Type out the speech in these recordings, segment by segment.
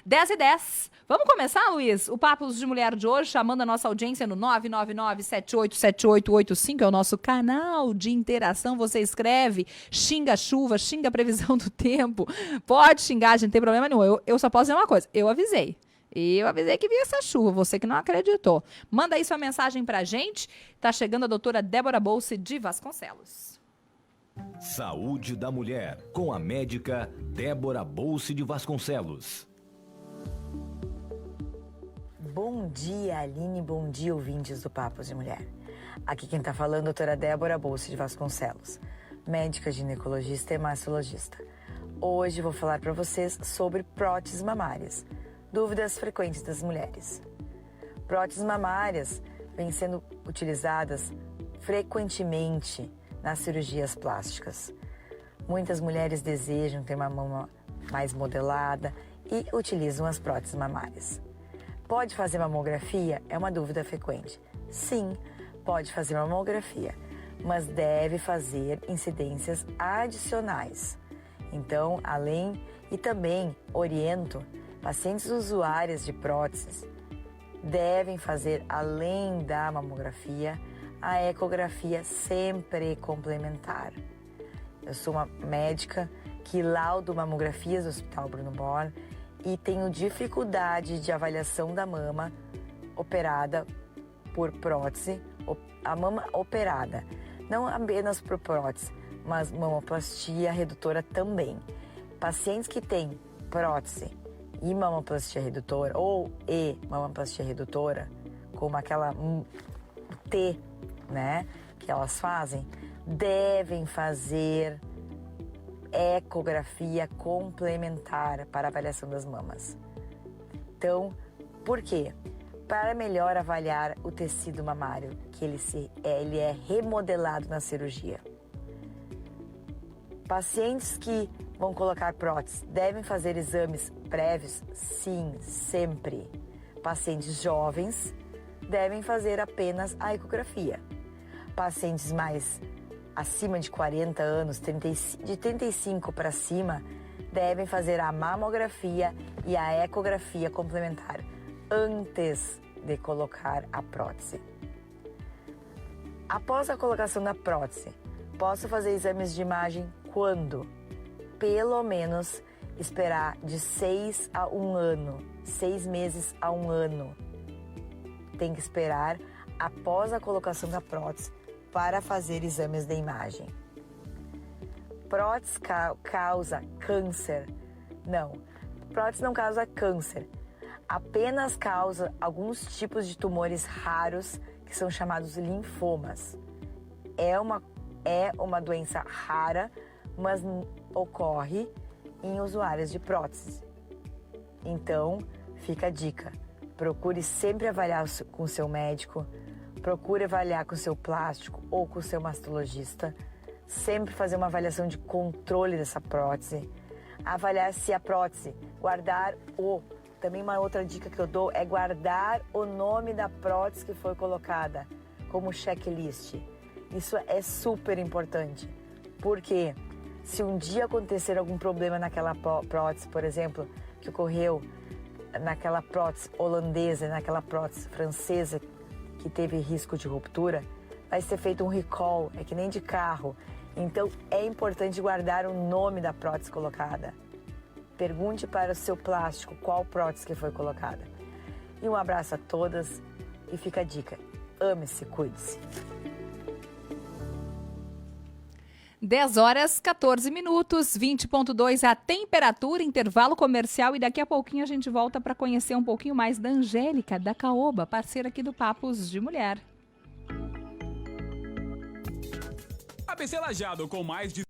10h10. Vamos começar, Luiz? O Papos de Mulher de hoje, chamando a nossa audiência no 999-787885, é o nosso canal de interação. Você escreve, xinga a chuva, xinga a previsão do tempo. Pode xingar, a gente não tem problema nenhum. Eu só posso dizer uma coisa, eu avisei. Eu avisei que vinha essa chuva, você que não acreditou. Manda aí sua mensagem pra gente. Tá chegando a doutora Débora Bolse de Vasconcelos. Saúde da Mulher, com a médica Débora Bolse de Vasconcelos. Bom dia, Aline. Bom dia, ouvintes do Papos de Mulher. Aqui quem tá falando é a doutora Débora Bolse de Vasconcelos, médica ginecologista e mastologista. Hoje vou falar para vocês sobre próteses mamárias, dúvidas frequentes das mulheres. Próteses mamárias vêm sendo utilizadas frequentemente nas cirurgias plásticas. Muitas mulheres desejam ter uma mama mais modelada e utilizam as próteses mamárias. Pode fazer mamografia? É uma dúvida frequente. Sim, pode fazer mamografia, mas deve fazer incidências adicionais. Então, e também oriento, pacientes usuárias de próteses devem fazer, além da mamografia, a ecografia sempre complementar. Eu sou uma médica que laudo mamografias do Hospital Bruno Born e tenho dificuldade de avaliação da mama operada por prótese, a mama operada, não apenas por prótese, mas mamoplastia redutora também. Pacientes que têm prótese e mamoplastia redutora ou mamoplastia redutora, como aquela T, né, que elas fazem, devem fazer ecografia complementar para avaliação das mamas. Então, por quê? Para melhor avaliar o tecido mamário, que ele é remodelado na cirurgia. Pacientes que vão colocar prótese devem fazer exames prévios? Sim, sempre. Pacientes jovens devem fazer apenas a ecografia. Pacientes mais acima de 40 anos, de 35 para cima, devem fazer a mamografia e a ecografia complementar antes de colocar a prótese. Após a colocação da prótese, posso fazer exames de imagem quando? Pelo menos esperar de 6 a 1 ano, 6 meses a 1 ano. Tem que esperar após a colocação da prótese para fazer exames de imagem. Prótese causa câncer? Não, prótese não causa câncer. Apenas causa alguns tipos de tumores raros que são chamados linfomas. É uma doença rara, mas ocorre em usuários de prótese. Então, fica a dica. Procure sempre avaliar com o seu médico, procure avaliar com o seu plástico ou com o seu mastologista, sempre fazer uma avaliação de controle dessa prótese, avaliar se a prótese, também uma outra dica que eu dou é guardar o nome da prótese que foi colocada como checklist. Isso é super importante, porque se um dia acontecer algum problema naquela prótese, por exemplo, que ocorreu naquela prótese holandesa, naquela prótese francesa, que teve risco de ruptura, vai ser feito um recall, é que nem de carro. Então, é importante guardar o nome da prótese colocada. Pergunte para o seu plástico qual prótese que foi colocada. E um abraço a todas e fica a dica, ame-se, cuide-se. 10h14, 20,2 a temperatura, intervalo comercial e daqui a pouquinho a gente volta para conhecer um pouquinho mais da Angélica, da Caoba, parceira aqui do Papos de Mulher. ABC Lajeado com mais de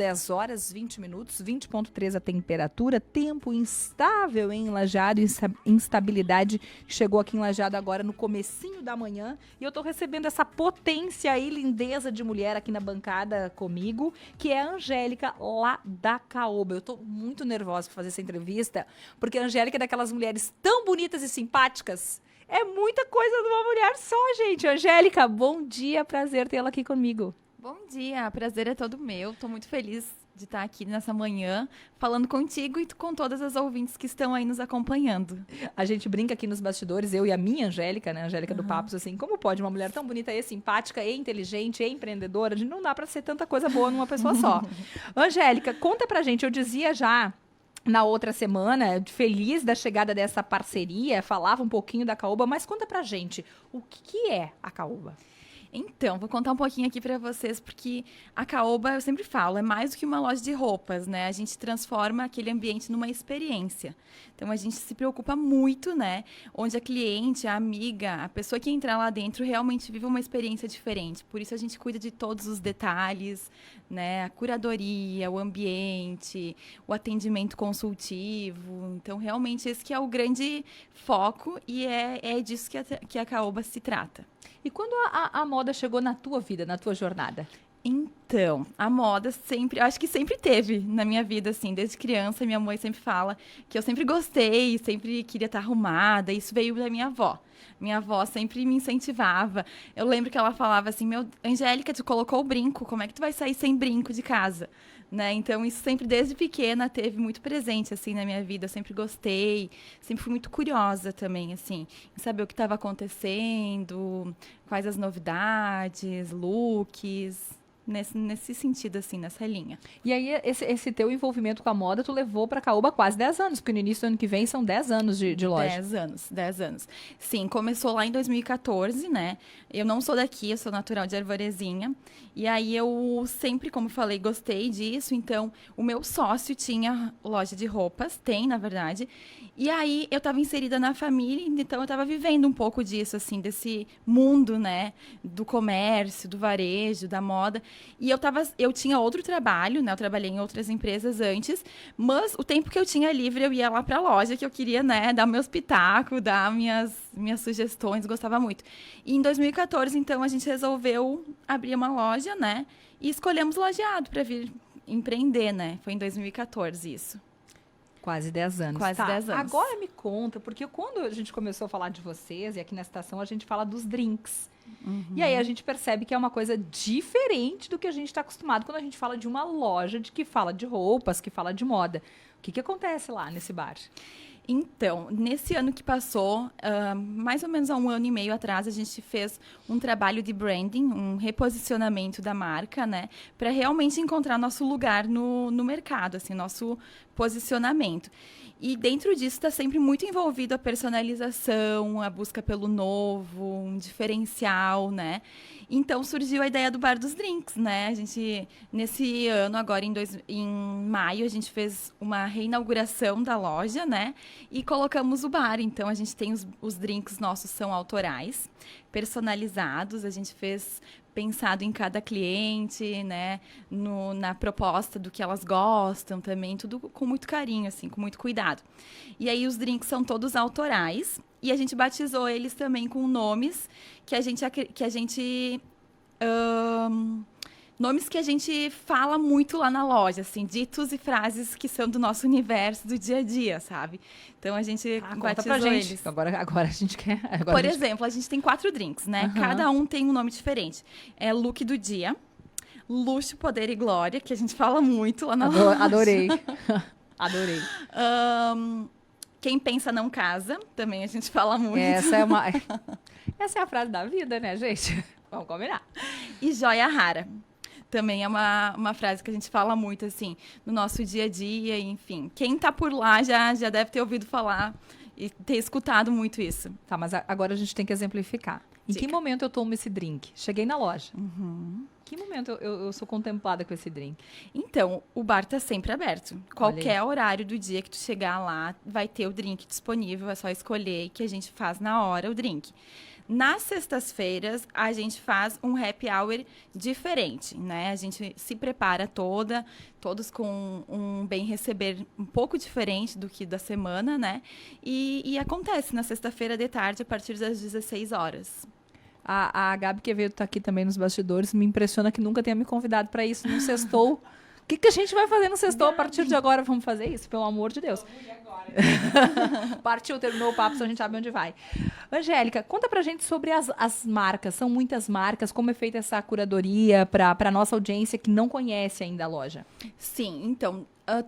10 horas, 20 minutos, 20,3 a temperatura, tempo instável em Lajeado, instabilidade chegou aqui em Lajeado agora no comecinho da manhã e eu tô recebendo essa potência e lindeza de mulher aqui na bancada comigo, que é a Angélica lá da Caoba. Eu tô muito nervosa para fazer essa entrevista, porque a Angélica é daquelas mulheres tão bonitas e simpáticas. É muita coisa de uma mulher só, gente. Angélica, bom dia, prazer tê-la aqui comigo. Bom dia, prazer é todo meu. Tô muito feliz de estar aqui nessa manhã falando contigo e com todas as ouvintes que estão aí nos acompanhando. A gente brinca aqui nos bastidores, eu e a minha Angélica, né, Angélica do Papos, assim, como pode uma mulher tão bonita e simpática, e inteligente, e empreendedora, não dá pra ser tanta coisa boa numa pessoa só. Angélica, conta pra gente, eu dizia já na outra semana, feliz da chegada dessa parceria, falava um pouquinho da Caoba, mas conta pra gente, o que é a Caoba? Então, vou contar um pouquinho aqui pra vocês, porque a Caoba, eu sempre falo, é mais do que uma loja de roupas, né? A gente transforma aquele ambiente numa experiência. Então, a gente se preocupa muito, né? Onde a cliente, a amiga, a pessoa que entrar lá dentro realmente vive uma experiência diferente. Por isso, a gente cuida de todos os detalhes, né? A curadoria, o ambiente, o atendimento consultivo. Então, realmente, esse que é o grande foco e é disso que a Caoba se trata. E quando a moda chegou na tua vida, na tua jornada? Então, a moda sempre, eu acho que sempre teve na minha vida, assim, desde criança, minha mãe sempre fala que eu sempre gostei, sempre queria estar arrumada, isso veio da minha avó. Minha avó sempre me incentivava. Eu lembro que ela falava assim, Angélica, tu colocou o brinco, como é que tu vai sair sem brinco de casa? Né? Então, isso sempre, desde pequena, teve muito presente, assim, na minha vida. Eu sempre gostei, sempre fui muito curiosa também, assim, em saber o que estava acontecendo, quais as novidades, looks, nesse sentido, assim, nessa linha. E aí, esse teu envolvimento com a moda, tu levou pra Caoba quase 10 anos, porque no início do ano que vem são 10 anos de loja. 10 anos. Sim, começou lá em 2014, né? Eu não sou daqui, eu sou natural de Arvorezinha. E aí eu sempre, como falei, gostei disso. Então, o meu sócio tinha loja de roupas, tem, na verdade. E aí eu estava inserida na família, então eu estava vivendo um pouco disso, assim, desse mundo, né? Do comércio, do varejo, da moda. E eu tinha outro trabalho, né? Eu trabalhei em outras empresas antes, mas o tempo que eu tinha livre, eu ia lá para a loja, que eu queria, né, dar meus pitacos, dar minhas sugestões, gostava muito. E em 2014, então, a gente resolveu abrir uma loja, né? E escolhemos Lajeado para vir empreender, né? Foi em 2014 isso. Quase 10 anos. Quase 10 anos. Agora me conta, porque quando a gente começou a falar de vocês, e aqui na estação a gente fala dos drinks. Uhum. E aí a gente percebe que é uma coisa diferente do que a gente está acostumado quando a gente fala de uma loja que fala de roupas, que fala de moda. O que acontece lá nesse bar? Então, nesse ano que passou, mais ou menos há 1 ano e meio atrás, a gente fez um trabalho de branding, um reposicionamento da marca, né? Para realmente encontrar nosso lugar no mercado, assim, nosso posicionamento. E dentro disso está sempre muito envolvido a personalização, a busca pelo novo, um diferencial, né? Então surgiu a ideia do Bar dos Drinks, né? A gente, nesse ano, agora em maio, a gente fez uma reinauguração da loja, né? E colocamos o bar. Então a gente tem os drinks nossos são autorais, personalizados, a gente fez pensado em cada cliente, né, na proposta do que elas gostam também, tudo com muito carinho, assim, com muito cuidado. E aí os drinks são todos autorais e a gente batizou eles também com nomes nomes que a gente fala muito lá na loja, assim, ditos e frases que são do nosso universo do dia a dia, sabe? Então a gente batizou eles. Agora a gente quer. Por exemplo, a gente tem 4 drinks, né? Uhum. Cada um tem um nome diferente. É look do dia, luxo, poder e glória, que a gente fala muito lá na loja. Adorei. Adorei. Quem pensa não casa, também a gente fala muito. Essa é a frase da vida, né, gente? Vamos combinar. E joia rara. Também é uma frase que a gente fala muito, assim, no nosso dia a dia, enfim. Quem tá por lá já deve ter ouvido falar e ter escutado muito isso. Tá, mas agora a gente tem que exemplificar. Em que momento eu tomo esse drink? Cheguei na loja. Uhum. Em que momento eu sou contemplada com esse drink? Então, o bar tá sempre aberto. Qualquer horário do dia que tu chegar lá, vai ter o drink disponível, é só escolher que a gente faz na hora o drink. Nas sextas-feiras, a gente faz um happy hour diferente, né? A gente se prepara todos com um bem receber um pouco diferente do que da semana, né? E acontece na sexta-feira de tarde, a partir das 16 horas. A Gabi Quevedo tá aqui também nos bastidores. Me impressiona que nunca tenha me convidado para isso num sextou. O que a gente vai fazer no sextou a partir de agora? Vamos fazer isso, pelo amor de Deus. Partiu, terminou o papo, só a gente sabe onde vai. Angélica, conta pra gente sobre as marcas. São muitas marcas. Como é feita essa curadoria pra nossa audiência que não conhece ainda a loja? Sim, então,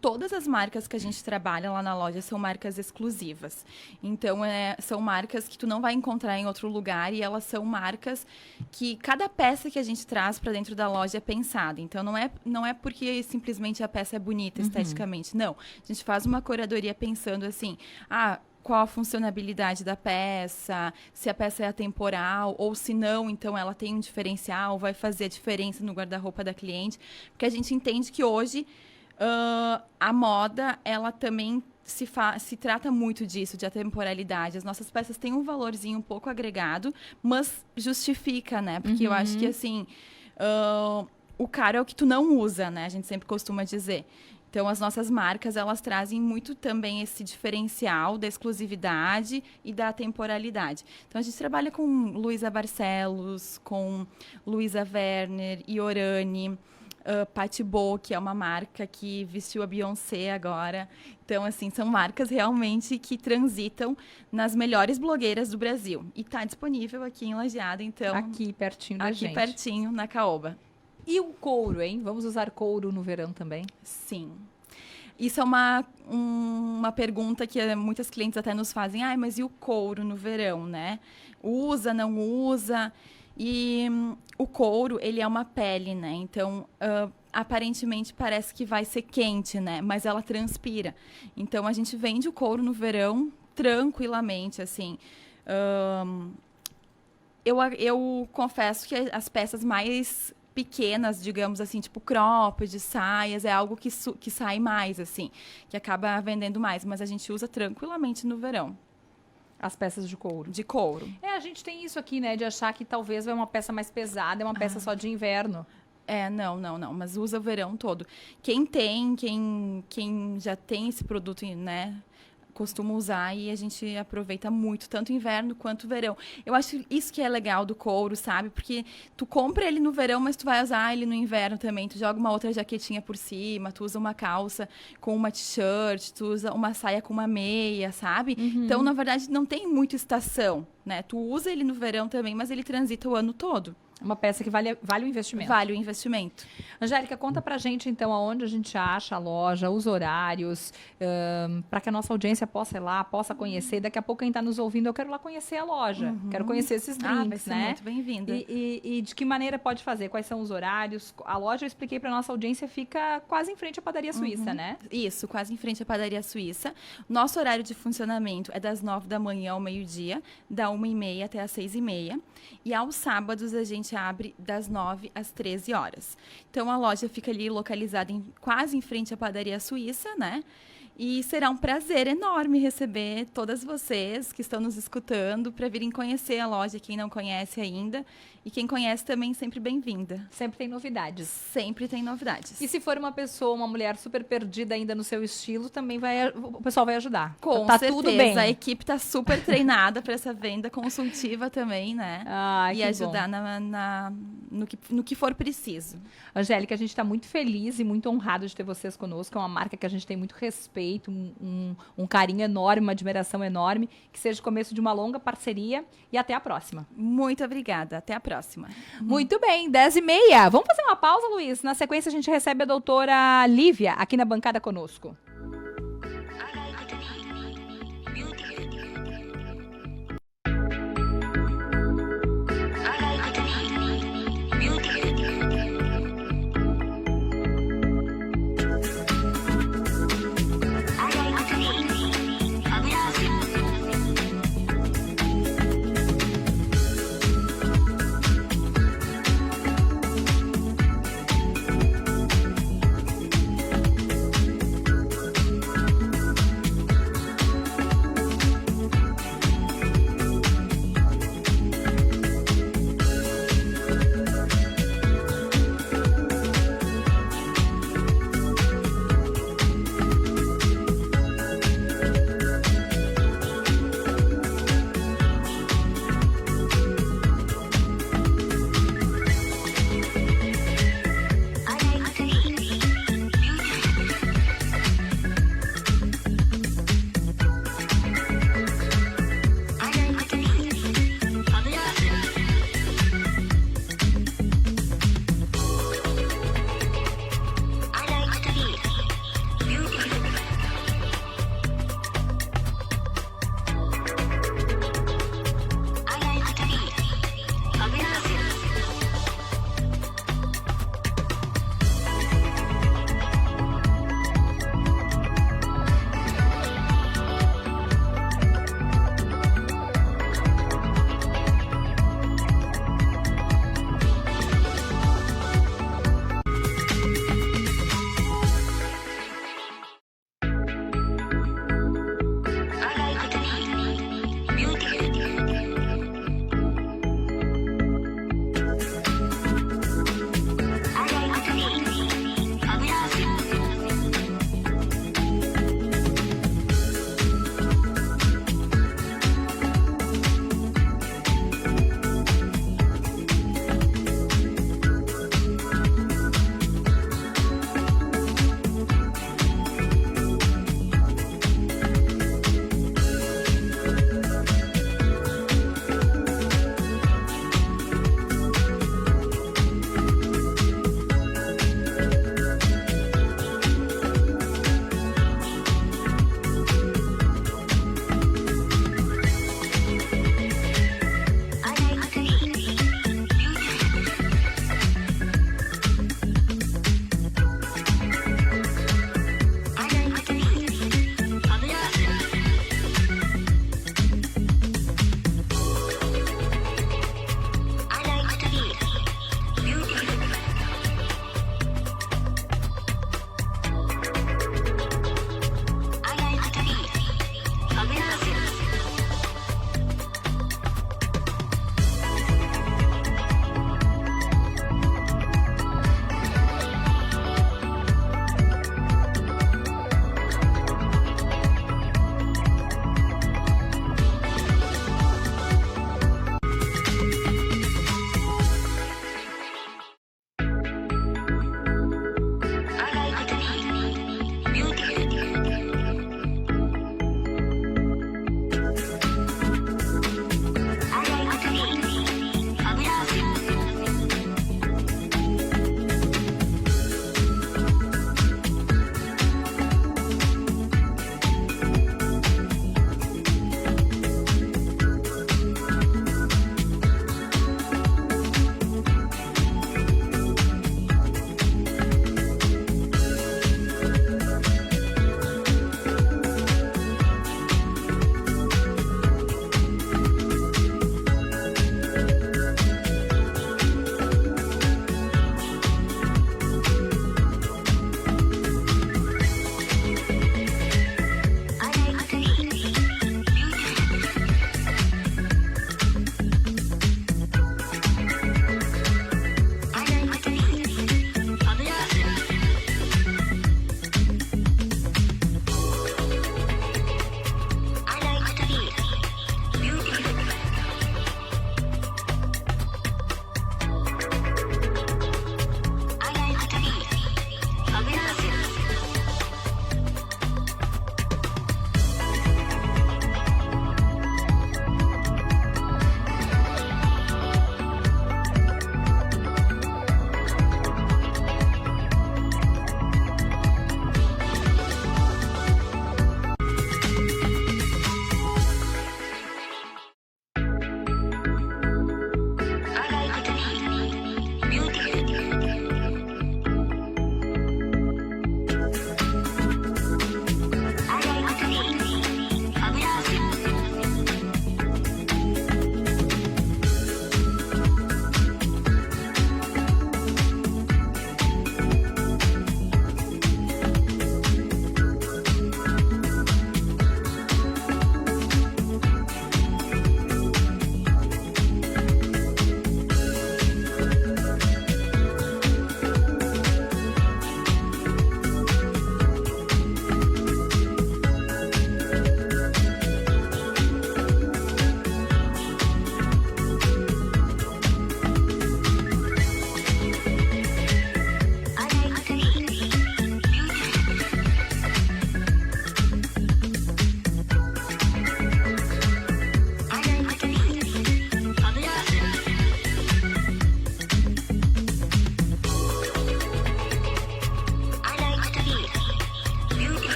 todas as marcas que a gente trabalha lá na loja são marcas exclusivas. Então, são marcas que tu não vai encontrar em outro lugar e elas são marcas que cada peça que a gente traz para dentro da loja é pensada. Então, não é porque simplesmente a peça é bonita esteticamente. Não, a gente faz uma curadoria pensando assim, qual a funcionalidade da peça, se a peça é atemporal, ou se não, então ela tem um diferencial, vai fazer a diferença no guarda-roupa da cliente. Porque a gente entende que hoje a moda, ela também se trata muito disso, de atemporalidade. As nossas peças têm um valorzinho um pouco agregado, mas justifica, né? Porque eu acho que, assim, o caro é o que tu não usa, né? A gente sempre costuma dizer. Então, as nossas marcas, elas trazem muito também esse diferencial da exclusividade e da temporalidade. Então, a gente trabalha com Luísa Barcelos, com Luísa Werner, Iorani, Patibo, que é uma marca que vestiu a Beyoncé agora. Então, assim, são marcas realmente que transitam nas melhores blogueiras do Brasil. E está disponível aqui em Lajeado, então... Aqui, pertinho da gente. Aqui, pertinho, na Caoba. E o couro, hein? Vamos usar couro no verão também? Sim. Isso é uma pergunta que muitas clientes até nos fazem. Mas e o couro no verão, né? Usa, não usa? E o couro, ele é uma pele, né? Então, aparentemente parece que vai ser quente, né? Mas ela transpira. Então, a gente vende o couro no verão tranquilamente, assim. Eu confesso que as peças mais pequenas, digamos assim, tipo cropped, saias, é algo que sai mais, assim, que acaba vendendo mais, mas a gente usa tranquilamente no verão. As peças de couro. De couro. A gente tem isso aqui, né, de achar que talvez é uma peça mais pesada, é uma peça só de inverno. Não, mas usa o verão todo. Quem já tem esse produto, né, costuma usar e a gente aproveita muito, tanto inverno quanto verão. Eu acho isso que é legal do couro, sabe? Porque tu compra ele no verão, mas tu vai usar ele no inverno também. Tu joga uma outra jaquetinha por cima, tu usa uma calça com uma t-shirt, tu usa uma saia com uma meia, sabe? Então, na verdade, não tem muito estação, né? Tu usa ele no verão também, mas ele transita o ano todo. Uma peça que vale o investimento. Vale o investimento. Angélica, conta pra gente, então, aonde a gente acha a loja, os horários, para que a nossa audiência possa ir lá, possa conhecer. Daqui a pouco quem está nos ouvindo, eu quero lá conhecer a loja. Quero conhecer esses drinks, vai ser né? muito bem-vinda. E de que maneira pode fazer? Quais são os horários? A loja, eu expliquei pra nossa audiência, fica quase em frente à padaria suíça, né? Isso, quase em frente à padaria suíça. Nosso horário de funcionamento é das 9 da manhã ao meio-dia, da 1h30 até às 6h30. E aos sábados a gente abre das 9 às 13 horas. Então, a loja fica ali localizada quase em frente à padaria suíça, né? E será um prazer enorme receber todas vocês que estão nos escutando para virem conhecer a loja, quem não conhece ainda. E quem conhece também, sempre bem-vinda. Sempre tem novidades. Sempre tem novidades. E se for uma pessoa, uma mulher super perdida ainda no seu estilo, também o pessoal vai ajudar. Com tá certeza. Tudo bem. A equipe está super treinada para essa venda consultiva também, né? Ai, e ajudar no que for preciso. Angélica, a gente está muito feliz e muito honrado de ter vocês conosco. É uma marca que a gente tem muito respeito, um carinho enorme, uma admiração enorme. Que seja o começo de uma longa parceria e até a próxima. Muito obrigada. Até a próxima. Muito bem, 10h30. Vamos fazer uma pausa, Luiz? Na sequência, a gente recebe a doutora Lívia aqui na bancada conosco.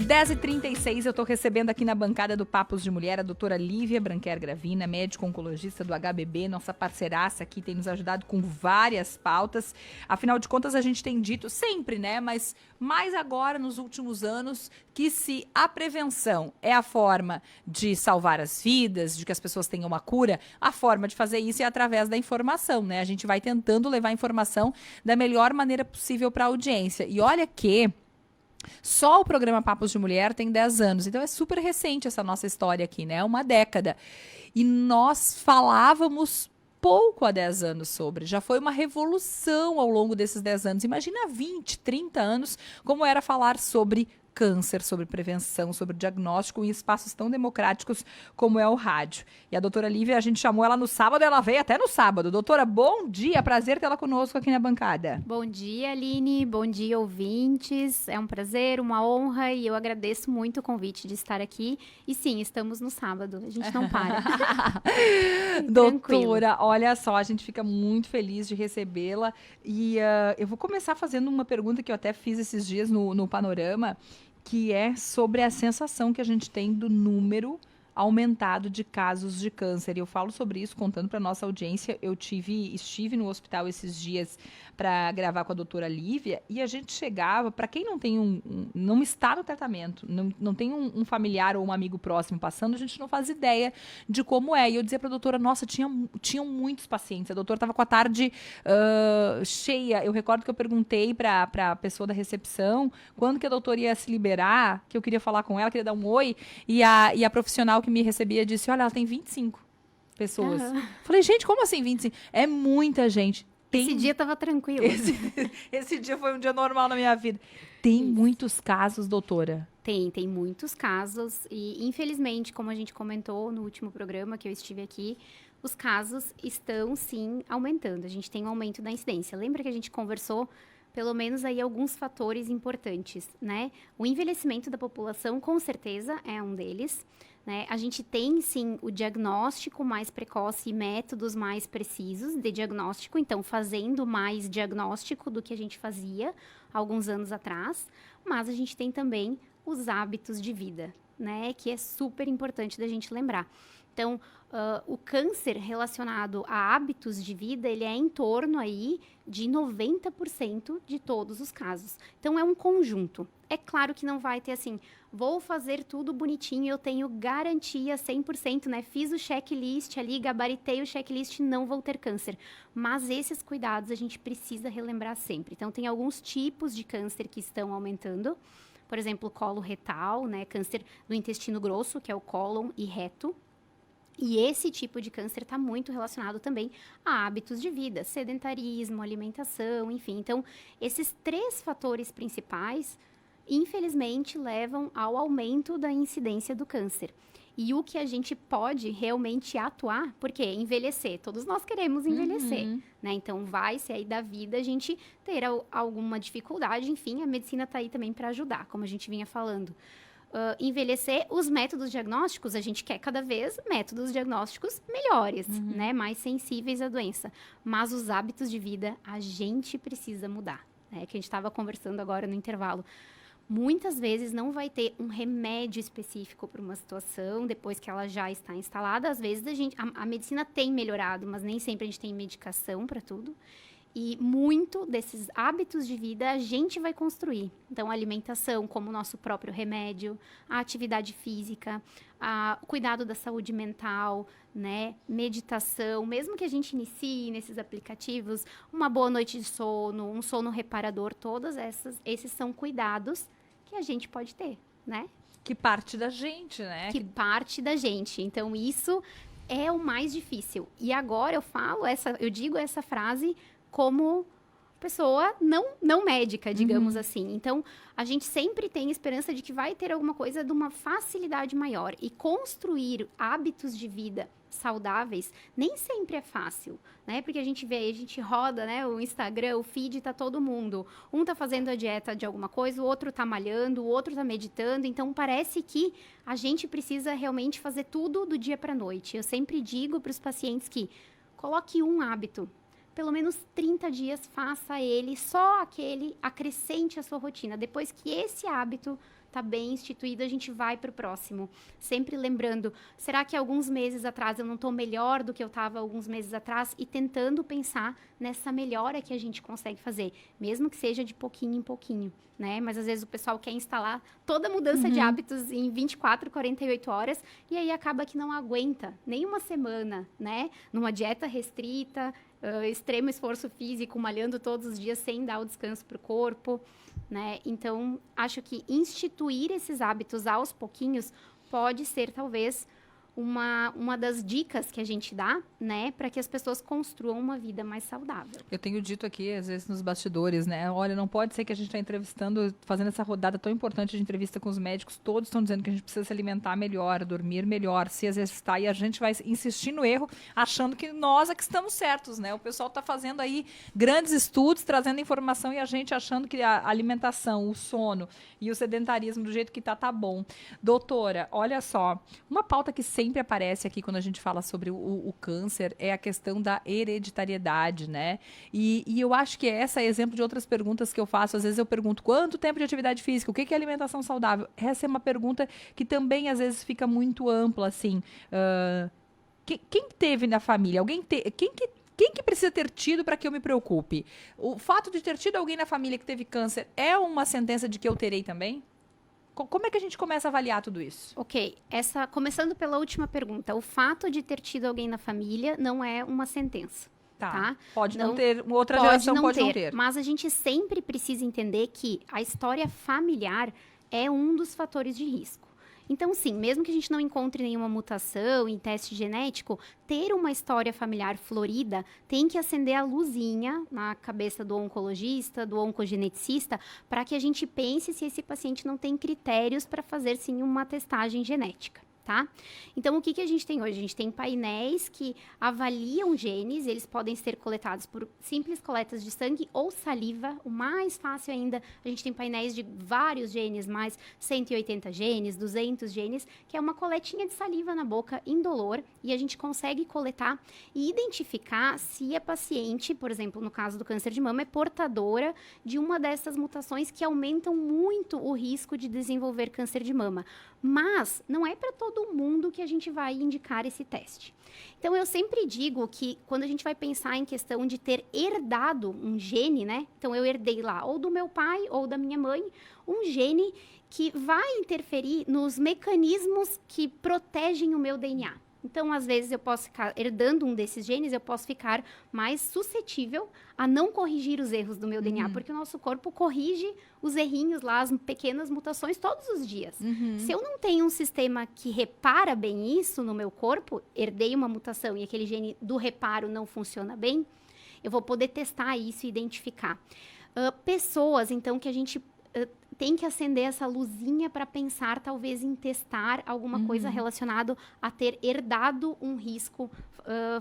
10h36, eu estou recebendo aqui na bancada do Papos de Mulher a doutora Lívia Branquer Gravina, médico oncologista do HBB, nossa parceiraça aqui, tem nos ajudado com várias pautas. Afinal de contas, a gente tem dito sempre, né, mas mais agora, nos últimos anos, que se a prevenção é a forma de salvar as vidas, de que as pessoas tenham uma cura, a forma de fazer isso é através da informação, né? A gente vai tentando levar a informação da melhor maneira possível para a audiência. E olha que só o programa Papos de Mulher tem 10 anos, então é super recente essa nossa história aqui, né? Uma década. E nós falávamos pouco há 10 anos sobre. Já foi uma revolução ao longo desses 10 anos. Imagina 20, 30 anos, como era falar sobre câncer, sobre prevenção, sobre diagnóstico em espaços tão democráticos como é o rádio. E a doutora Lívia, a gente chamou ela no sábado, ela veio até no sábado. Doutora, bom dia, prazer tê-la conosco aqui na bancada. Bom dia, Aline, bom dia, ouvintes. É um prazer, uma honra e eu agradeço muito o convite de estar aqui. E sim, estamos no sábado, a gente não para. Doutora, olha só, a gente fica muito feliz de recebê-la e eu vou começar fazendo uma pergunta que eu até fiz esses dias no Panorama, que é sobre a sensação que a gente tem do número aumentado de casos de câncer. E eu falo sobre isso contando para nossa audiência. Eu estive no hospital esses dias para gravar com a doutora Lívia e a gente chegava, para quem não tem não está no tratamento, não tem um familiar ou um amigo próximo passando, a gente não faz ideia de como é. E eu dizia para a doutora, nossa, tinham muitos pacientes. A doutora estava com a tarde cheia. Eu recordo que eu perguntei para a pessoa da recepção quando que a doutora ia se liberar, que eu queria falar com ela, queria dar um oi, e a profissional que me recebia disse, olha, ela tem 25 pessoas. Falei, gente, como assim 25? É muita gente. Esse dia estava tranquilo. Esse dia foi um dia normal na minha vida. Tem muitos casos, doutora? Tem muitos casos e, infelizmente, como a gente comentou no último programa que eu estive aqui, os casos estão, sim, aumentando. A gente tem um aumento da incidência. Lembra que a gente conversou pelo menos aí alguns fatores importantes, né? O envelhecimento da população, com certeza, é um deles, né? A gente tem, sim, o diagnóstico mais precoce e métodos mais precisos de diagnóstico, então, fazendo mais diagnóstico do que a gente fazia alguns anos atrás, mas a gente tem também os hábitos de vida, né? Que é super importante da gente lembrar. Então, o câncer relacionado a hábitos de vida, ele é em torno aí de 90% de todos os casos. Então, é um conjunto. É claro que não vai ter assim, vou fazer tudo bonitinho, eu tenho garantia 100%, né? Fiz o checklist ali, gabaritei o checklist, não vou ter câncer. Mas esses cuidados a gente precisa relembrar sempre. Então, tem alguns tipos de câncer que estão aumentando. Por exemplo, colo retal, né? Câncer do intestino grosso, que é o cólon e reto. E esse tipo de câncer está muito relacionado também a hábitos de vida, sedentarismo, alimentação, enfim. Então, esses 3 fatores principais, infelizmente, levam ao aumento da incidência do câncer. E o que a gente pode realmente atuar, porque envelhecer, todos nós queremos envelhecer, né? Então, vai ser aí da vida a gente ter alguma dificuldade, enfim, a medicina está aí também para ajudar, como a gente vinha falando. Envelhecer, os métodos diagnósticos, a gente quer cada vez métodos diagnósticos melhores, né? Mais sensíveis à doença. Mas os hábitos de vida, a gente precisa mudar, né? Que a gente estava conversando agora no intervalo. Muitas vezes não vai ter um remédio específico para uma situação, depois que ela já está instalada. Às vezes a medicina tem melhorado, mas nem sempre a gente tem medicação para tudo. E muito desses hábitos de vida a gente vai construir. Então, a alimentação como o nosso próprio remédio, a atividade física, o cuidado da saúde mental, né? Meditação, mesmo que a gente inicie nesses aplicativos, uma boa noite de sono, um sono reparador, esses são cuidados que a gente pode ter, né? Que parte da gente, né? Que parte da gente. Então, isso é o mais difícil. E agora eu digo essa frase como pessoa não médica, digamos assim. Então, a gente sempre tem esperança de que vai ter alguma coisa de uma facilidade maior. E construir hábitos de vida saudáveis nem sempre é fácil, né? Porque a gente roda, né, o Instagram, o feed, tá todo mundo. Um tá fazendo a dieta de alguma coisa, o outro tá malhando, o outro tá meditando. Então, parece que a gente precisa realmente fazer tudo do dia para a noite. Eu sempre digo para os pacientes que coloque um hábito. Pelo menos 30 dias, faça ele, só aquele, acrescente a sua rotina. Depois que esse hábito tá bem instituído, a gente vai para o próximo. Sempre lembrando, será que alguns meses atrás eu não estou melhor do que eu estava alguns meses atrás? E tentando pensar nessa melhora que a gente consegue fazer, mesmo que seja de pouquinho em pouquinho, né? Mas às vezes o pessoal quer instalar toda a mudança de hábitos em 24, 48 horas e aí acaba que não aguenta nem uma semana, né? Numa dieta restrita, extremo esforço físico, malhando todos os dias sem dar o descanso para o corpo, né? Então, acho que instituir esses hábitos aos pouquinhos pode ser, talvez, uma das dicas que a gente dá, né, para que as pessoas construam uma vida mais saudável. Eu tenho dito aqui, às vezes, nos bastidores, né? Olha, não pode ser que a gente está entrevistando, fazendo essa rodada tão importante de entrevista com os médicos, todos estão dizendo que a gente precisa se alimentar melhor, dormir melhor, se exercitar, e a gente vai insistir no erro, achando que nós é que estamos certos, né? O pessoal está fazendo aí grandes estudos, trazendo informação, e a gente achando que a alimentação, o sono e o sedentarismo do jeito que tá bom. Doutora, olha só, uma pauta que sempre aparece aqui quando a gente fala sobre o câncer é a questão da hereditariedade, né? E eu acho que essa é exemplo de outras perguntas que eu faço. Às vezes eu pergunto quanto tempo de atividade física, o que é alimentação saudável? Essa é uma pergunta que também às vezes fica muito ampla, assim. Quem teve na família? Quem que precisa ter tido para que eu me preocupe? O fato de ter tido alguém na família que teve câncer é uma sentença de que eu terei também? Como é que a gente começa a avaliar tudo isso? Ok, começando pela última pergunta, o fato de ter tido alguém na família não é uma sentença. Tá? Pode não ter, outra geração pode não ter. Mas a gente sempre precisa entender que a história familiar é um dos fatores de risco. Então, sim, mesmo que a gente não encontre nenhuma mutação em teste genético, ter uma história familiar florida tem que acender a luzinha na cabeça do oncologista, do oncogeneticista, para que a gente pense se esse paciente não tem critérios para fazer, sim, uma testagem genética. Tá? Então, o que a gente tem hoje? A gente tem painéis que avaliam genes, eles podem ser coletados por simples coletas de sangue ou saliva. O mais fácil ainda, a gente tem painéis de vários genes, mais 180 genes, 200 genes, que é uma coletinha de saliva na boca indolor, e a gente consegue coletar e identificar se a paciente, por exemplo, no caso do câncer de mama, é portadora de uma dessas mutações que aumentam muito o risco de desenvolver câncer de mama. Mas não é para todo mundo que a gente vai indicar esse teste. Então, eu sempre digo que quando a gente vai pensar em questão de ter herdado um gene, né? Então, eu herdei lá ou do meu pai ou da minha mãe um gene que vai interferir nos mecanismos que protegem o meu DNA. Então, às vezes, eu posso ficar herdando um desses genes, eu posso ficar mais suscetível a não corrigir os erros do meu DNA, porque o nosso corpo corrige os errinhos lá, as pequenas mutações todos os dias. Se eu não tenho um sistema que repara bem isso no meu corpo, herdei uma mutação e aquele gene do reparo não funciona bem, eu vou poder testar isso e identificar. Pessoas, então, que a gente tem que acender essa luzinha para pensar, talvez, em testar alguma coisa relacionada a ter herdado um risco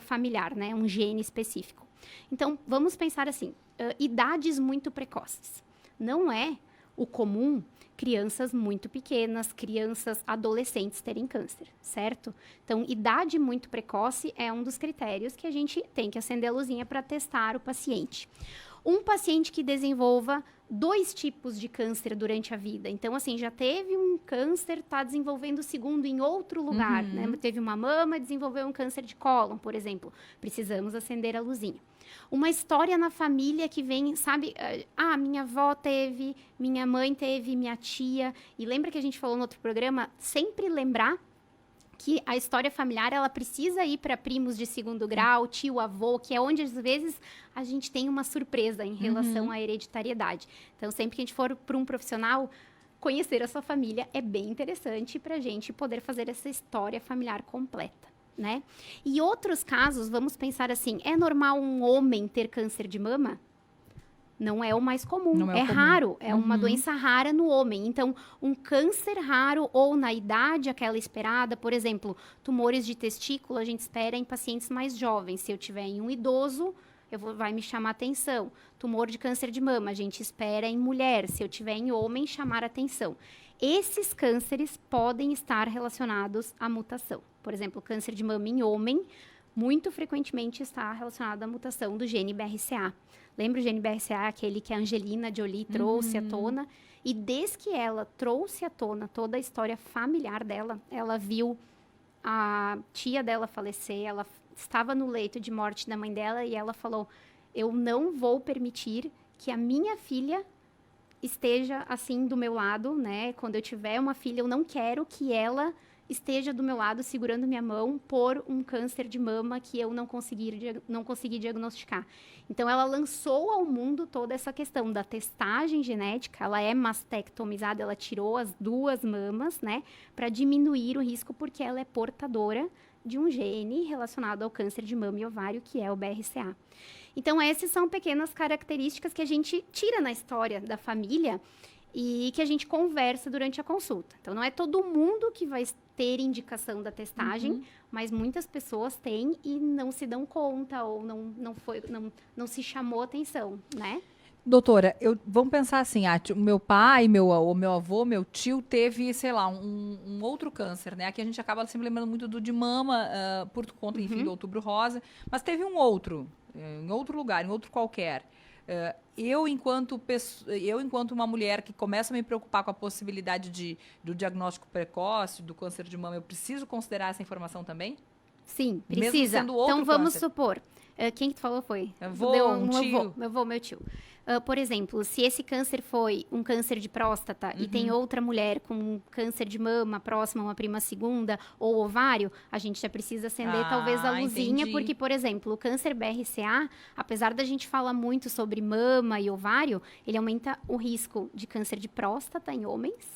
familiar, né? Um gene específico. Então, vamos pensar assim, idades muito precoces. Não é o comum crianças muito pequenas, crianças adolescentes terem câncer, certo? Então, idade muito precoce é um dos critérios que a gente tem que acender a luzinha para testar o paciente. Um paciente que desenvolva 2 tipos de câncer durante a vida. Então, assim, já teve um câncer, está desenvolvendo o segundo em outro lugar, né? Teve uma mama, desenvolveu um câncer de cólon, por exemplo. Precisamos acender a luzinha. Uma história na família que vem, sabe? Minha avó teve, minha mãe teve, minha tia. E lembra que a gente falou no outro programa? Sempre lembrar que a história familiar, ela precisa ir para primos de segundo grau, tio, avô, que é onde, às vezes, a gente tem uma surpresa em relação à hereditariedade. Então, sempre que a gente for para um profissional, conhecer a sua família é bem interessante para a gente poder fazer essa história familiar completa, né? E outros casos, vamos pensar assim, é normal um homem ter câncer de mama? Não é o mais comum, é raro, é uma doença rara no homem. Então, um câncer raro ou na idade aquela esperada, por exemplo, tumores de testículo, a gente espera em pacientes mais jovens. Se eu tiver em um idoso, vai me chamar atenção. Tumor de câncer de mama, a gente espera em mulher. Se eu tiver em homem, chamar atenção. Esses cânceres podem estar relacionados à mutação. Por exemplo, câncer de mama em homem, muito frequentemente está relacionado à mutação do gene BRCA. Lembra o gene BRCA, aquele que a Angelina Jolie trouxe à tona? E desde que ela trouxe à tona toda a história familiar dela, ela viu a tia dela falecer, ela estava no leito de morte da mãe dela e ela falou, eu não vou permitir que a minha filha esteja assim do meu lado, né? Quando eu tiver uma filha, eu não quero que ela esteja do meu lado segurando minha mão por um câncer de mama que eu não consegui diagnosticar. Então, ela lançou ao mundo toda essa questão da testagem genética. Ela é mastectomizada, ela tirou as 2 mamas, né? Para diminuir o risco, porque ela é portadora de um gene relacionado ao câncer de mama e ovário, que é o BRCA. Então, essas são pequenas características que a gente tira na história da família e que a gente conversa durante a consulta. Então, não é todo mundo que vai ter indicação da testagem, mas muitas pessoas têm e não se dão conta ou não se chamou atenção, né? Doutora, vamos pensar assim, o meu pai, meu avô, meu tio teve, sei lá, um outro câncer, né? Aqui a gente acaba sempre lembrando muito do de mama, por conta, enfim, do Outubro Rosa, mas teve um outro, em outro lugar, em outro qualquer. Eu, enquanto uma mulher que começa a me preocupar com a possibilidade do diagnóstico precoce do câncer de mama, eu preciso considerar essa informação também? Sim, Mesmo precisa. sendo outro Então, vamos câncer. supor, quem que tu falou foi? Meu tio. Por exemplo, se esse câncer foi um câncer de próstata e tem outra mulher com um câncer de mama próxima, uma prima segunda, ou ovário, a gente já precisa acender talvez a luzinha, entendi. porque, por exemplo, o câncer BRCA, apesar da gente falar muito sobre mama e ovário, ele aumenta o risco de câncer de próstata em homens,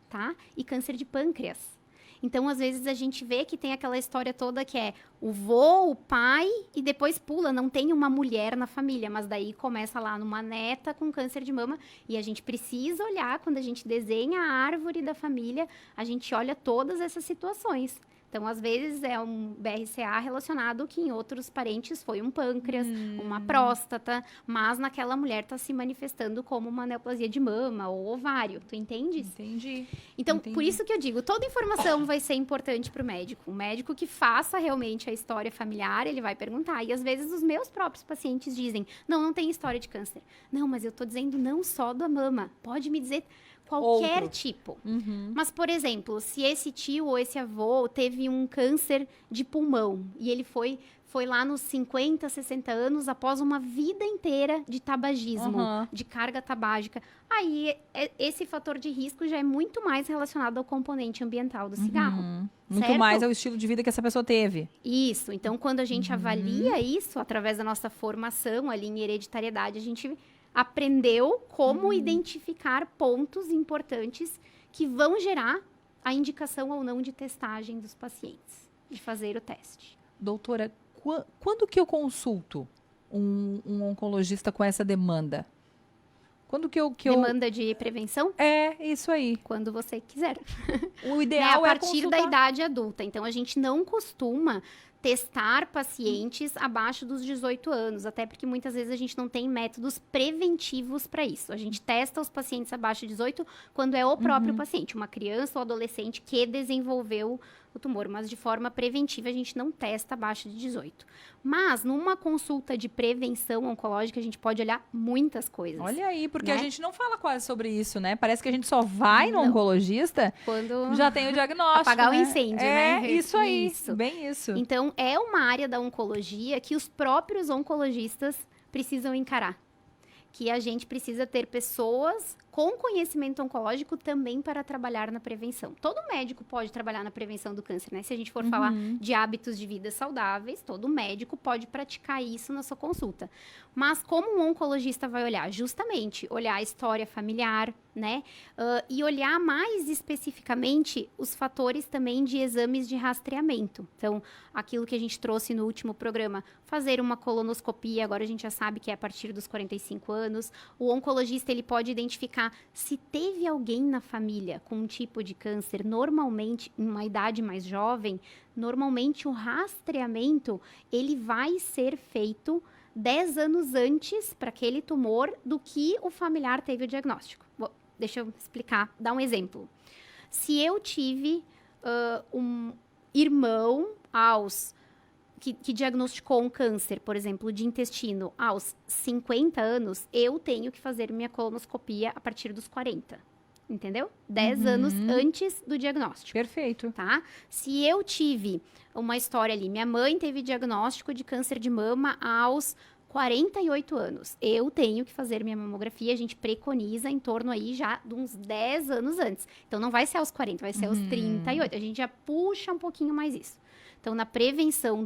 tá? E câncer de pâncreas. Então, às vezes, a gente vê que tem aquela história toda que é o vô, o pai, e depois pula, não tem uma mulher na família, mas daí começa lá numa neta com câncer de mama, e a gente precisa olhar, quando a gente desenha a árvore da família, a gente olha todas essas situações. Então, às vezes, é um BRCA relacionado que em outros parentes foi um pâncreas, uma próstata, mas naquela mulher está se manifestando como uma neoplasia de mama ou ovário. Tu entende? Entendi. Então, por isso que eu digo, toda informação vai ser importante para o médico. O médico que faça realmente a história familiar, ele vai perguntar. E, às vezes, os meus próprios pacientes dizem, não tem história de câncer. Não, mas eu estou dizendo não só da mama. Pode me dizer qualquer tipo. Mas, por exemplo, se esse tio ou esse avô teve um câncer de pulmão e ele foi lá nos 50, 60 anos após uma vida inteira de tabagismo, de carga tabágica, aí esse fator de risco já é muito mais relacionado ao componente ambiental do cigarro. Muito certo? mais ao estilo de vida que essa pessoa teve. Isso. Então, quando a gente avalia isso, através da nossa formação ali em hereditariedade, a gente aprendeu como identificar pontos importantes que vão gerar a indicação ou não de testagem dos pacientes, de fazer o teste. Doutora, quando que eu consulto um oncologista com essa demanda? Quando que eu... Demanda de prevenção? É, isso aí. Quando você quiser. O ideal a é partir consultar... da idade adulta. Então, a gente não costuma testar pacientes abaixo dos 18 anos, até porque muitas vezes a gente não tem métodos preventivos para isso. A gente testa os pacientes abaixo de 18 quando é o próprio paciente, uma criança ou adolescente que desenvolveu o tumor, mas de forma preventiva a gente não testa abaixo de 18. Mas numa consulta de prevenção oncológica a gente pode olhar muitas coisas. Olha aí, porque né? a gente não fala quase sobre isso, né? Parece que a gente só vai no oncologista quando já tem o diagnóstico, apagar né? o incêndio, é, né? Isso aí, Isso. bem isso. Então, é uma área da oncologia que os próprios oncologistas precisam encarar. Que a gente precisa ter pessoas com conhecimento oncológico também para trabalhar na prevenção. Todo médico pode trabalhar na prevenção do câncer, né? Se a gente for falar de hábitos de vida saudáveis, todo médico pode praticar isso na sua consulta. Mas como um oncologista vai olhar? Justamente, olhar a história familiar, né? E olhar mais especificamente os fatores também de exames de rastreamento. Então, aquilo que a gente trouxe no último programa, fazer uma colonoscopia, agora a gente já sabe que é a partir dos 45 anos. O oncologista, ele pode identificar se teve alguém na família com um tipo de câncer, normalmente, em uma idade mais jovem, normalmente o rastreamento, ele vai ser feito 10 anos antes para aquele tumor do que o familiar teve o diagnóstico. Deixa eu explicar, dar um exemplo. Se eu tive um irmão aos que diagnosticou um câncer, por exemplo, de intestino aos 50 anos, eu tenho que fazer minha colonoscopia a partir dos 40. Entendeu? 10 anos antes do diagnóstico. Perfeito. Tá? Se eu tive uma história ali, minha mãe teve diagnóstico de câncer de mama aos 48 anos. Eu tenho que fazer minha mamografia, a gente preconiza em torno aí já de uns 10 anos antes. Então, não vai ser aos 40, vai ser aos 38. A gente já puxa um pouquinho mais isso. Então, na prevenção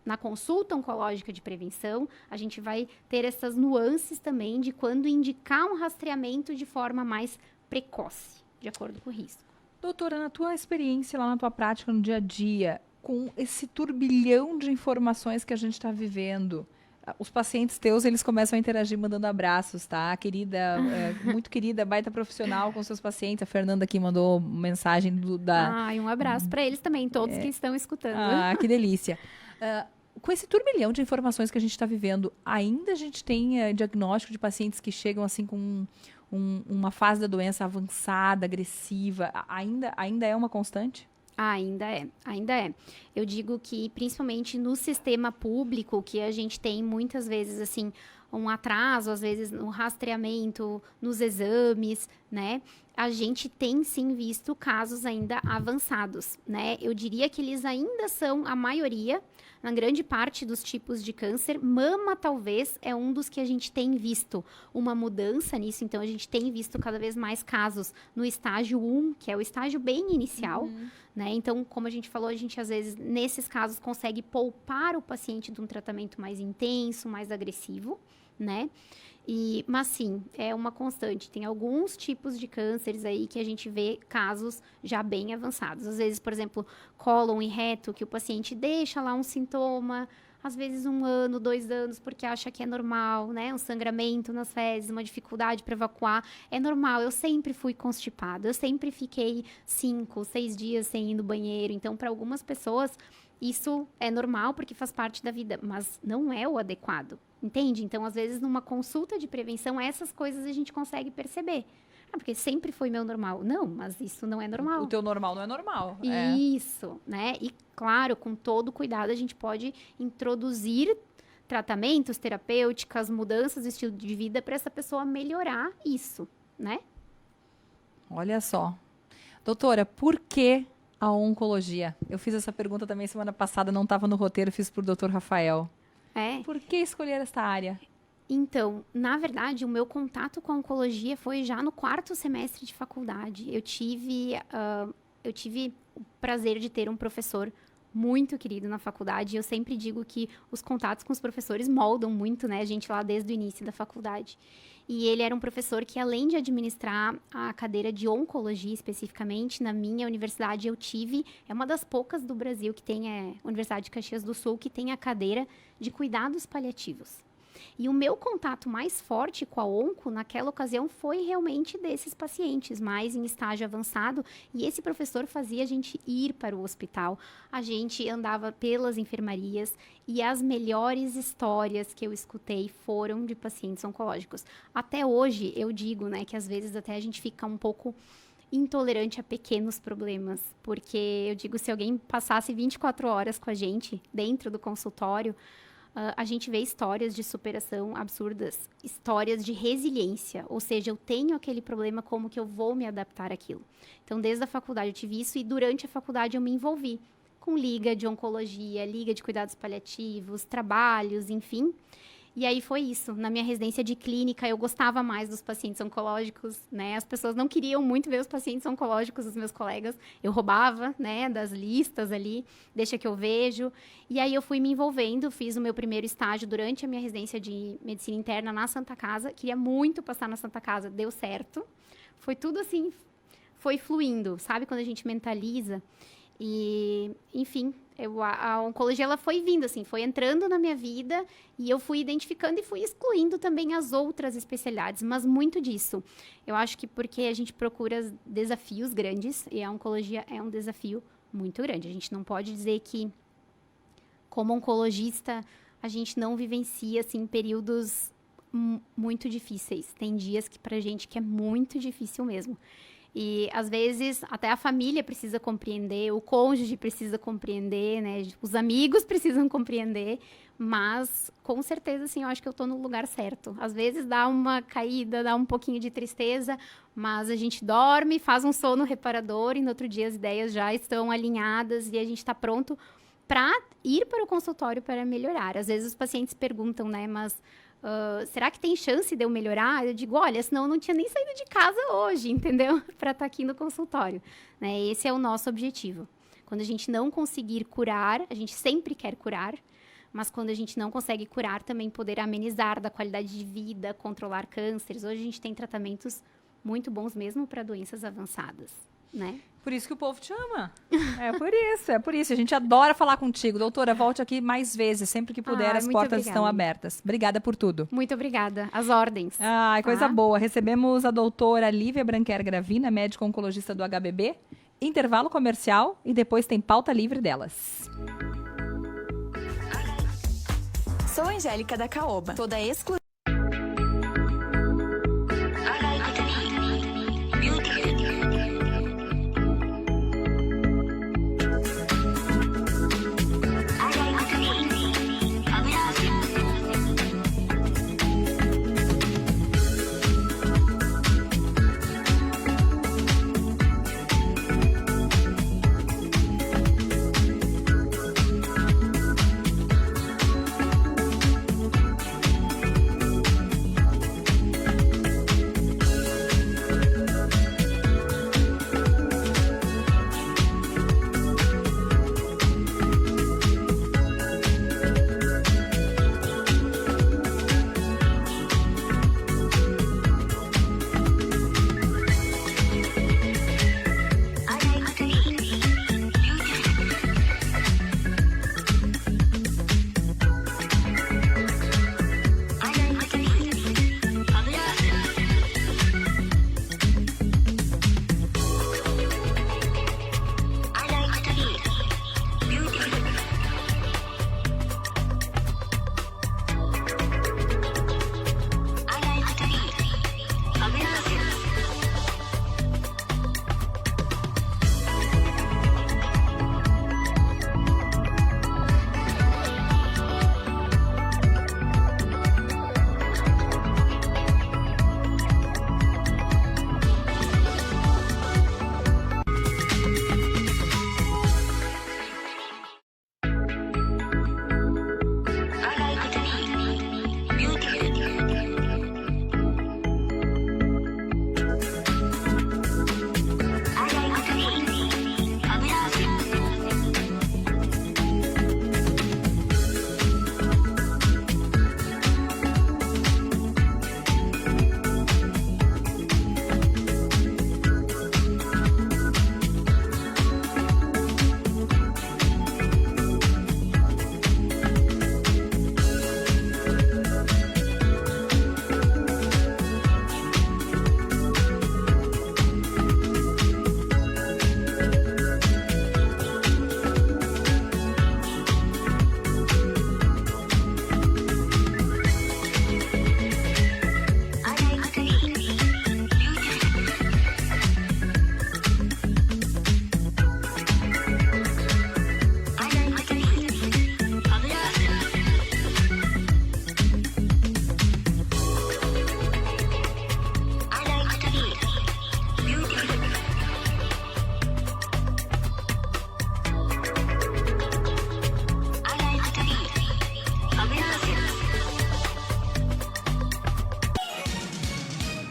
na consulta oncológica de prevenção, a gente vai ter essas nuances também de quando indicar um rastreamento de forma mais precoce, de acordo com o risco. Doutora, na tua experiência lá na tua prática no dia a dia, com esse turbilhão de informações que a gente está vivendo, os pacientes teus, eles começam a interagir mandando abraços, tá? Querida, muito querida, baita profissional com seus pacientes. A Fernanda aqui mandou mensagem E um abraço para eles também, todos que estão escutando. Ah, que delícia. Com esse turbilhão de informações que a gente está vivendo, ainda a gente tem diagnóstico de pacientes que chegam assim com uma fase da doença avançada, agressiva, ainda é uma constante? Ainda é. Eu digo que, principalmente no sistema público, que a gente tem muitas vezes, assim, um atraso, às vezes no rastreamento, nos exames, né? A gente tem, sim, visto casos ainda avançados, né? Eu diria que eles ainda são a maioria, na grande parte dos tipos de câncer. Mama, talvez, é um dos que a gente tem visto uma mudança nisso. Então, a gente tem visto cada vez mais casos no estágio 1, que é o estágio bem inicial, né? Então, como a gente falou, a gente, às vezes, nesses casos, consegue poupar o paciente de um tratamento mais intenso, mais agressivo, né? Mas sim, é uma constante. Tem alguns tipos de cânceres aí que a gente vê casos já bem avançados. Às vezes, por exemplo, cólon e reto, que o paciente deixa lá um sintoma, às vezes 1 ano, 2 anos, porque acha que é normal, né? Um sangramento nas fezes, uma dificuldade para evacuar. É normal, eu sempre fui constipada, eu sempre fiquei 5, 6 dias sem ir no banheiro. Então, para algumas pessoas, isso é normal porque faz parte da vida, mas não é o adequado. Entende? Então, às vezes, numa consulta de prevenção, essas coisas a gente consegue perceber. Porque sempre foi meu normal. Não, mas isso não é normal. O teu normal não é normal. Isso, né? E, claro, com todo cuidado, a gente pode introduzir tratamentos, terapêuticas, mudanças do estilo de vida para essa pessoa melhorar isso, né? Olha só. Doutora, por que a oncologia? Eu fiz essa pergunta também semana passada, não estava no roteiro, fiz para o doutor Rafael. Por que escolher essa área? Então, na verdade, o meu contato com a oncologia foi já no 4º semestre de faculdade. Eu tive o prazer de ter um professor muito querido na faculdade. Eu sempre digo que os contatos com os professores moldam muito, né? A gente lá desde o início da faculdade. E ele era um professor que, além de administrar a cadeira de oncologia especificamente, na minha universidade eu tive, é uma das poucas do Brasil que tem, a Universidade de Caxias do Sul, que tem a cadeira de cuidados paliativos. E o meu contato mais forte com a onco, naquela ocasião, foi realmente desses pacientes, mais em estágio avançado. E esse professor fazia a gente ir para o hospital. A gente andava pelas enfermarias e as melhores histórias que eu escutei foram de pacientes oncológicos. Até hoje, eu digo, né, que às vezes até a gente fica um pouco intolerante a pequenos problemas. Porque eu digo, se alguém passasse 24 horas com a gente dentro do consultório, a gente vê histórias de superação absurdas, histórias de resiliência, ou seja, eu tenho aquele problema, como que eu vou me adaptar àquilo. Então, desde a faculdade eu tive isso e durante a faculdade eu me envolvi com liga de oncologia, liga de cuidados paliativos, trabalhos, enfim. E aí foi isso. Na minha residência de clínica, eu gostava mais dos pacientes oncológicos, né? As pessoas não queriam muito ver os pacientes oncológicos, os meus colegas. Eu roubava, né, das listas ali, deixa que eu vejo. E aí eu fui me envolvendo, fiz o meu primeiro estágio durante a minha residência de medicina interna na Santa Casa. Queria muito passar na Santa Casa, deu certo. Foi tudo assim, foi fluindo, sabe? Quando a gente mentaliza. E, enfim, a oncologia ela foi vindo, assim, foi entrando na minha vida e eu fui identificando e fui excluindo também as outras especialidades, mas muito disso. Eu acho que porque a gente procura desafios grandes e a oncologia é um desafio muito grande. A gente não pode dizer que, como oncologista, a gente não vivencia, assim, períodos muito difíceis. Tem dias que pra gente que é muito difícil mesmo. E, às vezes, até a família precisa compreender, o cônjuge precisa compreender, né? Os amigos precisam compreender, mas, com certeza, assim, eu acho que eu tô no lugar certo. Às vezes dá uma caída, dá um pouquinho de tristeza, mas a gente dorme, faz um sono reparador e no outro dia as ideias já estão alinhadas e a gente está pronto para ir para o consultório para melhorar. Às vezes os pacientes perguntam, né, mas será que tem chance de eu melhorar? Eu digo, olha, senão eu não tinha nem saído de casa hoje, entendeu? Para estar aqui no consultório, né? Esse é o nosso objetivo. Quando a gente não conseguir curar, a gente sempre quer curar, mas quando a gente não consegue curar, também poder amenizar da qualidade de vida, controlar cânceres. Hoje a gente tem tratamentos muito bons mesmo para doenças avançadas, né? Por isso que o povo te ama. É por isso. A gente adora falar contigo. Doutora, volte aqui mais vezes. Sempre que puder, as portas estão abertas. Obrigada por tudo. Muito obrigada. As ordens. Ai, coisa boa. Recebemos a doutora Lívia Branquer Gravina, médica oncologista do HBB. Intervalo comercial e depois tem pauta livre delas. Sou Angélica da Caoba, toda exclusiva.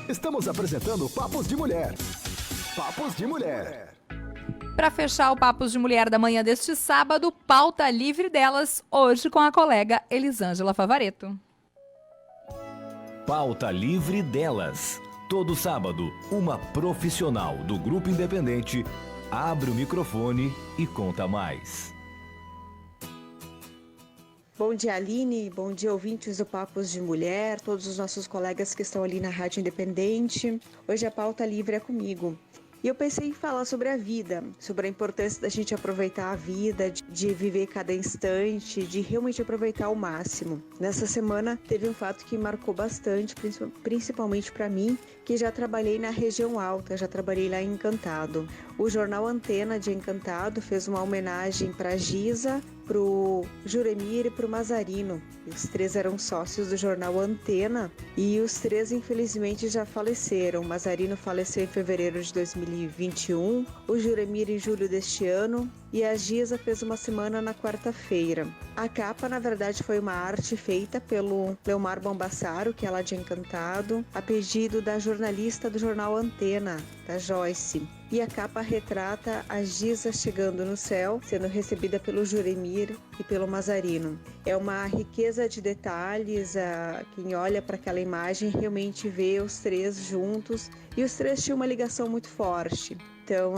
Estamos apresentando Papos de Mulher. Papos de Mulher. Para fechar o Papos de Mulher da manhã deste sábado, pauta livre delas, hoje com a colega Elisângela Favaretto. Pauta livre delas. Todo sábado, uma profissional do Grupo Independente abre o microfone e conta mais. Bom dia, Aline. Bom dia, ouvintes do Papos de Mulher, todos os nossos colegas que estão ali na Rádio Independente. Hoje a pauta livre é comigo. E eu pensei em falar sobre a vida, sobre a importância da gente aproveitar a vida, de viver cada instante, de realmente aproveitar ao máximo. Nessa semana teve um fato que marcou bastante, principalmente para mim, que já trabalhei na região alta, já trabalhei lá em Encantado. O jornal Antena de Encantado fez uma homenagem para Giza, para o Juremir e para o Mazarino. Os 3 eram sócios do jornal Antena e os 3 infelizmente já faleceram. O Mazarino faleceu em fevereiro de 2021, o Juremir em julho deste ano e a Giza fez uma semana na quarta-feira. A capa, na verdade, foi uma arte feita pelo Leomar Bombassaro, que é lá de Encantado, a pedido da jornalista do jornal Antena, da Joyce. E a capa retrata a Giza chegando no céu, sendo recebida pelo Juremir e pelo Mazarino. É uma riqueza de detalhes, quem olha para aquela imagem realmente vê os 3 juntos, e os 3 tinham uma ligação muito forte. Então,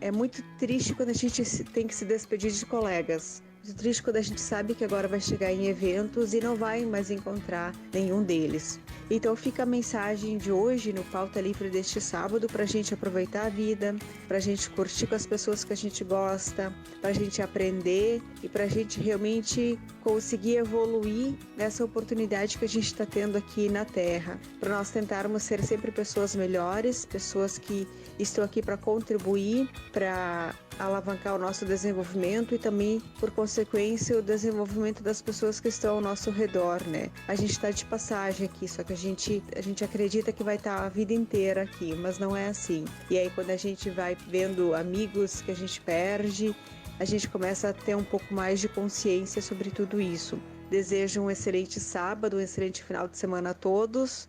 é muito triste quando a gente tem que se despedir de colegas. Muito triste quando a gente sabe que agora vai chegar em eventos e não vai mais encontrar nenhum deles. Então fica a mensagem de hoje no Pauta Livre deste sábado para a gente aproveitar a vida, para a gente curtir com as pessoas que a gente gosta, para a gente aprender e para a gente realmente conseguir evoluir nessa oportunidade que a gente está tendo aqui na Terra. Para nós tentarmos ser sempre pessoas melhores, pessoas que estão aqui para contribuir, para alavancar o nosso desenvolvimento e também, por consequência, o desenvolvimento das pessoas que estão ao nosso redor, né? A gente está de passagem aqui, só que a gente acredita que vai estar a vida inteira aqui, mas não é assim. E aí, quando a gente vai vendo amigos que a gente perde, a gente começa a ter um pouco mais de consciência sobre tudo isso. Desejo um excelente sábado, um excelente final de semana a todos.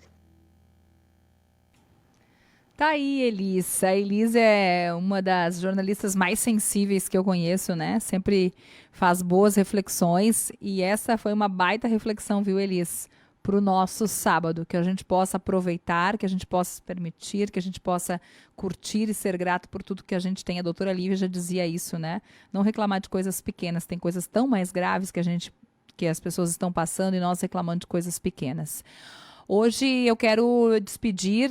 Tá aí, Elis. A Elis é uma das jornalistas mais sensíveis que eu conheço, né? Sempre faz boas reflexões e essa foi uma baita reflexão, viu, Elis? Para o nosso sábado, que a gente possa aproveitar, que a gente possa se permitir, que a gente possa curtir e ser grato por tudo que a gente tem. A doutora Lívia já dizia isso, né? Não reclamar de coisas pequenas, tem coisas tão mais graves que as pessoas estão passando e nós reclamando de coisas pequenas. Hoje eu quero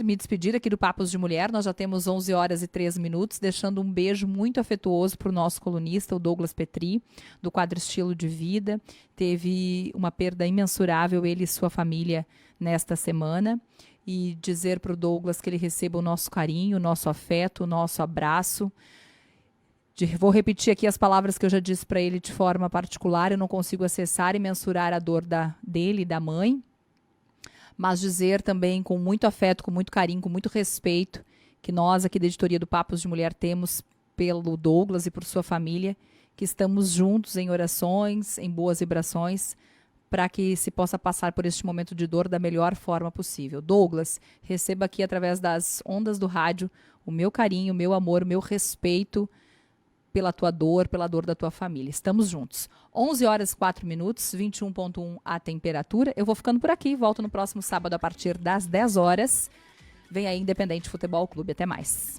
me despedir aqui do Papos de Mulher. Nós já temos 11 horas e 3 minutos, deixando um beijo muito afetuoso para o nosso colunista, o Douglas Petri, do quadro Estilo de Vida. Teve uma perda imensurável, ele e sua família, nesta semana. E dizer para o Douglas que ele receba o nosso carinho, o nosso afeto, o nosso abraço. Vou repetir aqui as palavras que eu já disse para ele de forma particular. Eu não consigo acessar e mensurar a dor dele e da mãe. Mas dizer também com muito afeto, com muito carinho, com muito respeito, que nós aqui da editoria do Papos de Mulher temos pelo Douglas e por sua família, que estamos juntos em orações, em boas vibrações, para que se possa passar por este momento de dor da melhor forma possível. Douglas, receba aqui através das ondas do rádio o meu carinho, o meu amor, o meu respeito pela tua dor, pela dor da tua família. Estamos juntos. 11 horas e 4 minutos, 21,1 a temperatura. Eu vou ficando por aqui, volto no próximo sábado a partir das 10 horas. Vem aí Independente Futebol Clube. Até mais.